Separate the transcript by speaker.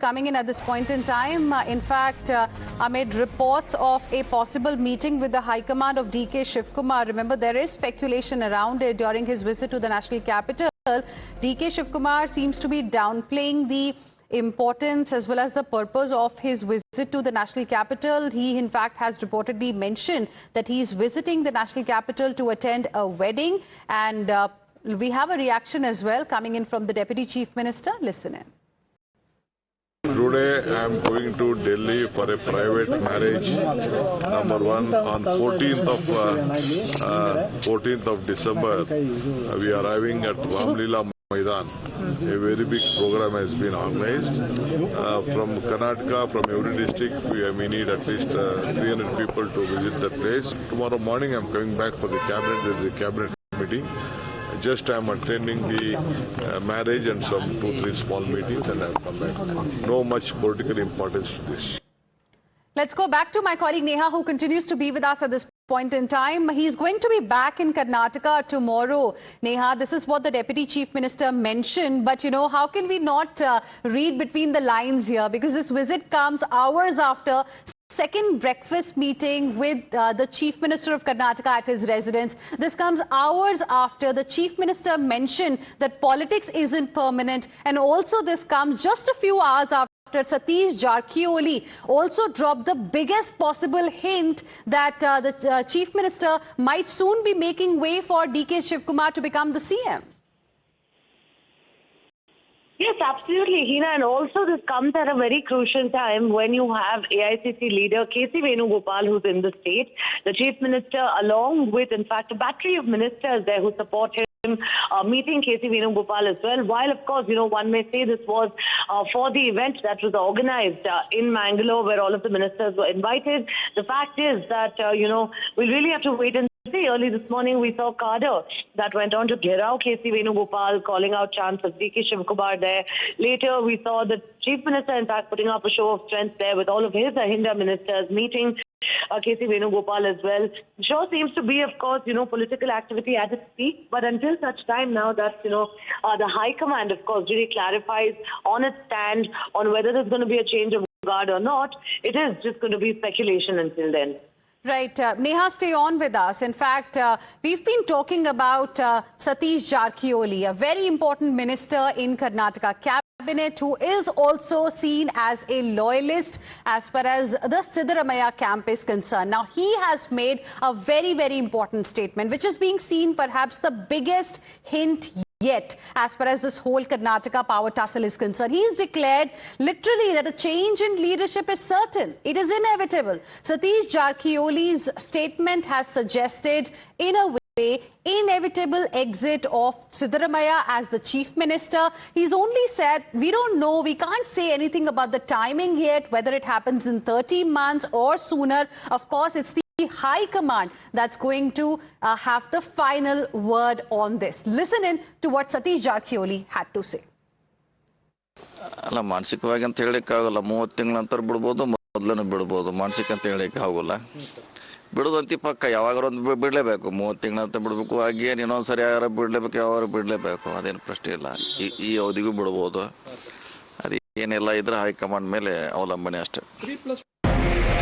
Speaker 1: coming in at this point in time. In fact, amid reports of a possible meeting with the High Command of DK Shivkumar, remember there is speculation around it during his visit to the national capital. DK Shivkumar seems to be downplaying the importance as well as the purpose of his visit to the national capital. He in fact has reportedly mentioned that he is visiting the national capital to attend a wedding, and we have a reaction as well coming in from the Deputy Chief Minister. Listen in.
Speaker 2: Today I am going to Delhi for a private marriage, number one, on 14th of December. We are arriving at Ramlila Maidan. A very big program has been organized. From Karnataka, from every district, we need at least 300 people to visit the place. Tomorrow morning I am coming back for the cabinet. There is a cabinet meeting. Just I am attending the marriage and some 2-3 small meetings, and I will come back. No much political importance to this.
Speaker 1: Let's go back to my colleague Neha, who continues to be with us at this point in time. He's going to be back in Karnataka tomorrow. Neha, this is what the Deputy Chief Minister mentioned. But, you know, how can we not read between the lines here? Because this visit comes hours after second breakfast meeting with the Chief Minister of Karnataka at his residence. This comes hours after the Chief Minister mentioned that politics isn't permanent. And also this comes just a few hours after Satish Jarkioli also dropped the biggest possible hint that the Chief Minister might soon be making way for DK Shivkumar to become the CM.
Speaker 3: Yes, absolutely, Hina. And also this comes at a very crucial time when you have AICC leader KC Venugopal, who's in the state, the Chief Minister, along with, in fact, a battery of ministers there who support him. Meeting KC Venugopal as well. While, of course, you know, one may say this was for the event that was organized in Mangalore, where all of the ministers were invited. The fact is that, you know, we'll really have to wait and see. Early this morning, we saw cadre that went on to Gherao KC Venugopal, calling out chants of DK Shivkumar there. Later, we saw the Chief Minister, in fact, putting up a show of strength there with all of his Ahinda ministers meeting KC Venugopal as well. Sure seems to be, of course, you know, political activity at its peak. But until such time now that, you know, the High Command, of course, really clarifies on its stand on whether there's going to be a change of guard or not, it is just going to be speculation until then.
Speaker 1: Right. Neha, stay on with us. In fact, we've been talking about Satish Jarkioli, a very important minister in Karnataka cabinet who is also seen as a loyalist as far as the Siddaramaiah camp is concerned. Now, he has made a very, very important statement, which is being seen perhaps the biggest hint yet as far as this whole Karnataka power tussle is concerned. He's declared literally that a change in leadership is certain. It is inevitable. Satish Jarkioli's statement has suggested, in a way, inevitable exit of Siddaramaiah as the Chief Minister. He's only said, we don't know, we can't say anything about the timing yet, whether it happens in 30 months or sooner. Of course, it's the High Command that's going to have the final word on this. Listen in to what Satish Jarkioli had to say.
Speaker 4: ಅಲ್ಲ ಮಾನಸಿಕವಾಗಿ ಅಂತ ಹೇಳಕ್ಕೆ ಆಗಲ್ಲ 30 ತಿಂಗಳ ನಂತರ ಬಿಡಬಹುದು ಮೊದಲನೇ ಬಿಡಬಹುದು ಮಾನಸಿಕ ಅಂತ ಹೇಳಕ್ಕೆ ಆಗೋಲ್ಲ ಬಿಡೋದಂತಿ ಪಕ್ಕ ಯಾವಾಗಾರ ಒಂದು ಬಿಡಲೇಬೇಕು 30 ತಿಂಗಳ ನಂತರ ಬಿಡಬೇಕು ಹಾಗೆ ಇನ್ನೊಂದು ಸರಿ ಯಾರು ಬಿಡಲೇಬೇಕು ಯಾವಾರು ಬಿಡಲೇಬೇಕು ಅದೇನು ಪ್ರಶ್ನೆ ಇಲ್ಲ ಈ ಅವಧಿಗೂ ಬಿಡಬಹುದು ಅದು ಏನೆಲ್ಲ ಇದ್ರೆ ಹೈಕಮಾಂಡ್ ಮೇಲೆ ಅವಲಂಬನೆ ಅಷ್ಟೇ.